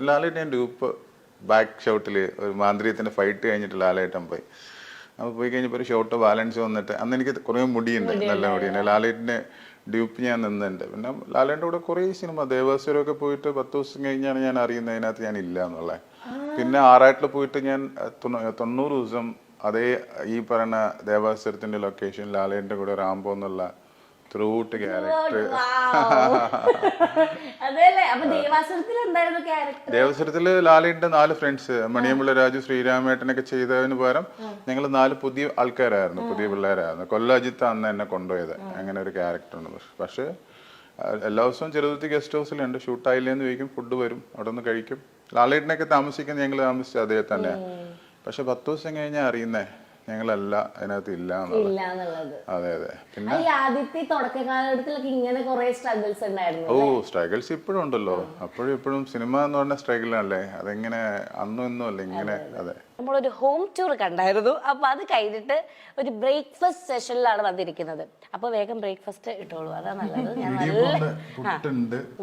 ലാലേട്ടൻ dupe back ഷോട്ടിൽ ഒരു മാന്ത്രികത്തിന്റെ fight കഴിഞ്ഞിട്ട് ലാലേട്ടൻ പോയി. അപ്പോൾ പോയി കഴിഞ്ഞപ്പോൾ ഒരു ഷോട്ട് ബാലൻസ് വന്നിട്ട് അന്ന് എനിക്ക് കുറേ മുടിയുണ്ട്, നല്ല മുടിയുണ്ട്. ലാലേട്ടിന്റെ ഡ്യൂപ്പ് ഞാൻ നിന്നുണ്ട്. പിന്നെ ലാലേട്ടൻ്റെ കൂടെ കുറേ സിനിമ ദേവാസുരമൊക്കെ പോയിട്ട് 10 ദിവസം കഴിഞ്ഞാണ് ഞാൻ അറിയുന്നത് അതിനകത്ത് ഞാൻ ഇല്ല എന്നുള്ളത്. പിന്നെ ആറാട്ടിൽ പോയിട്ട് ഞാൻ 90 ദിവസം അതേ ഈ പറയുന്ന ദേവാസുരത്തിന്റെ ലൊക്കേഷൻ ലാലേട്ടൻ്റെ കൂടെ റാംബോ എന്നുള്ള ത്രൂട്ട് ക്യാരക്ടർ. ദേവസ്വരത്തില് ലാലേട്ടന്റെ 4 ഫ്രണ്ട്സ്, മണിയമ്പിള്ള രാജു, ശ്രീരാമേട്ടനൊക്കെ ചെയ്തതിന് പകരം ഞങ്ങൾ 4 പുതിയ ആൾക്കാരായിരുന്നു, പുതിയ പിള്ളേരായിരുന്നു. കൊല്ലാജിത്ത് അന്ന് എന്നെ കൊണ്ടുപോയത്. അങ്ങനെ ഒരു ക്യാരക്ടറുണ്ട്. പക്ഷെ എല്ലാ ദിവസവും ചെറുതുരുത്തി ഗസ്റ്റ് ഹൗസിലുണ്ട്. ഷൂട്ടായില്ലേന്ന് ചോദിക്കും, ഫുഡ് വരും, അവിടെ നിന്ന് കഴിക്കും. ലാലേട്ടനൊക്കെ താമസിക്കുന്നത് ഞങ്ങൾ താമസിച്ചത് അതേ തന്നെ. പക്ഷെ 10 ദിവസം കഴിഞ്ഞാൽ അറിയുന്നേ ഞങ്ങളല്ല അതിനകത്ത് ഇല്ല എന്നുള്ളത്. അതെ അതെ. പിന്നെ ആദ്യത്തെ തുടക്കകാലഘട്ടത്തിലൊക്കെ ഇങ്ങനെ കുറെ സ്ട്രഗിൾസ് ഉണ്ടായിരുന്നു. സ്ട്രഗിൾസ് ഇപ്പോഴും ഉണ്ടല്ലോ. അപ്പോഴും ഇപ്പോഴും സിനിമ എന്ന് പറഞ്ഞ സ്ട്രഗിളല്ലേ, അതെങ്ങനെ അന്നും ഇന്നും അല്ലേ ഇങ്ങനെ. അതെ, നമ്മളൊരു ഹോം ടൂർ കണ്ടായിരുന്നു. അപ്പൊ അത് കഴിഞ്ഞിട്ട് ഒരു ബ്രേക്ക്ഫാസ്റ്റ് സെഷനിലാണ് വന്നിരിക്കുന്നത്. അപ്പൊ വേഗം ബ്രേക്ക്ഫാസ്റ്റ് ഇട്ടോളൂ, അതാ നല്ലത്. ഞാൻ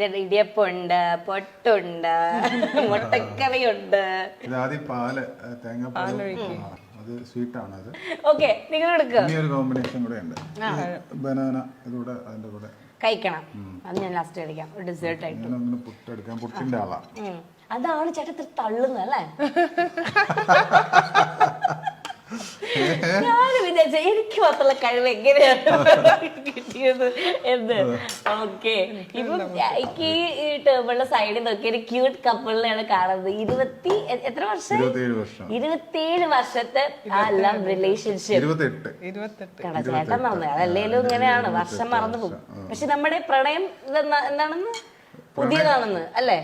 നല്ല ഇടിയപ്പുണ്ട്, പൊട്ടുണ്ട്, മുട്ടക്കറിയുണ്ട്. ഓക്കെ, നിങ്ങൾ കോമ്പിനേഷൻ കൂടെ ഉണ്ട്. ബനാന ഇതൂടെ അതിന്റെ കൂടെ കഴിക്കണം. അത് ഞാൻ ലാസ്റ്റ് കഴിക്കാം, ഡെസേർട്ട് ആയിട്ട്. പുട്ടെടുക്കാം, പുട്ടിന്റെ ആളാ. അതാണ് ചേട്ടൻ തള്ളുന്നത് അല്ലേ? ഞാൻ വിചാരിച്ച എനിക്ക് മാത്രമുള്ള കഴിവ് എങ്ങനെയാണ് കിട്ടിയത് എന്ന്. ഓക്കെ, ഇപ്പം എനിക്ക് ഈ ടേബിളിന്റെ സൈഡിൽ നോക്കി ഒരു ക്യൂട്ട് കപ്പിളിനെയാണ് കാണുന്നത്. എത്ര വർഷം? 27 വർഷത്തെ എല്ലാം റിലേഷൻഷിപ്പ്. ചേട്ടൻ മറന്നു, അതല്ലേലും ഇങ്ങനെയാണ്, വർഷം മറന്നു പോകും. പക്ഷെ നമ്മുടെ പ്രണയം എന്താണെന്ന് പുതിയതാണെന്ന് അല്ലേ,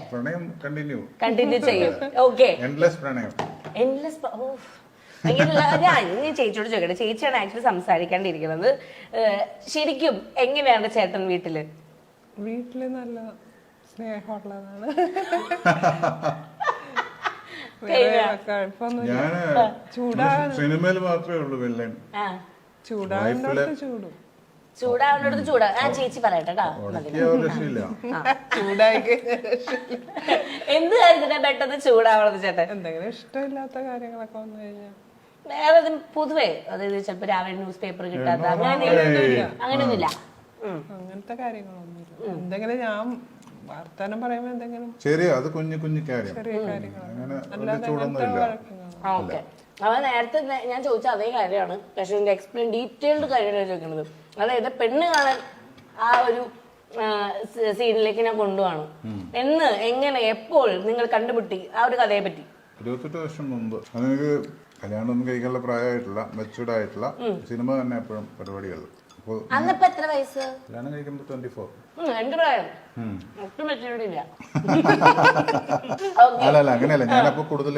കണ്ടിന്യൂ ചെയ്യും. ഓക്കെ, ഞാൻ ചേച്ചിയോട് ചോദിക്കട്ടെ, ചേച്ചിയാണ് ആക്ച്വലി സംസാരിക്കാണ്ടിരിക്കുന്നത്. ശരിക്കും എങ്ങനെയാണ് ചേട്ടൻ വീട്ടില് നല്ല സ്നേഹമുള്ളതാണ്. സിനിമയിൽ മാത്രമേ ഉള്ളൂ വില്ലൻ. ചൂടാവുന്നിടത്ത് ചൂടും, ചൂടാവുന്നിടത്ത് ചൂടാ. ചേച്ചി പറയട്ടെ എന്ത് കാര്യത്തിനാ പെട്ടെന്ന് ചൂടാവണത് ചേട്ടൻ? എന്തെങ്കിലും ഇഷ്ടമില്ലാത്ത കാര്യങ്ങളൊക്കെ വന്നു കഴിഞ്ഞാൽ വേറെ പൊതുവേ, അതായത് ചിലപ്പോ രാവിലെ ന്യൂസ് പേപ്പർ കിട്ടാത്ത അങ്ങനെയൊന്നുമില്ല. അങ്ങനത്തെ കാര്യങ്ങളൊന്നുമില്ല. എന്തെങ്കിലും ഞാൻ വർത്താനം പറയുമ്പോ എന്തെങ്കിലും ചെറിയ കുഞ്ഞു കാര്യം, ചെറിയ കാര്യങ്ങൾ. ഓക്കെ, അവ നേരത്തെ ഞാൻ ചോദിച്ച അതേ കാര്യമാണ്. പക്ഷെ എക്സ്പ്ലെയിൻ ഡീറ്റെയിൽഡ് കാര്യമാണ് ചോദിക്കുന്നത്. അതായത് പെണ്ണ് കാണാൻ ആ ഒരു സീനിലേക്ക് ഞാൻ കൊണ്ടുപോകണം എന്ന് എങ്ങനെ എപ്പോൾ നിങ്ങൾ കണ്ടുപിട്ടി ആ ഒരു കഥയെ പറ്റി? 28 വർഷം മുമ്പ്. അതൊരു കല്യാണമൊന്നും കഴിക്കാനുള്ള പ്രായമായിട്ടില്ല, മെച്ചൂർഡ് ആയിട്ടില്ല. സിനിമ തന്നെ എപ്പോഴും പരിപാടികൾ. അന്നിപ്പോ എത്ര വയസ്സ്? കല്യാണം കഴിക്കുമ്പോൾ 24. എന്റെ പ്രായം ഒട്ടും മെച്ചൂരില്ല. അല്ലല്ല, അങ്ങനെയല്ല. ഞാനപ്പോ കൂടുതൽ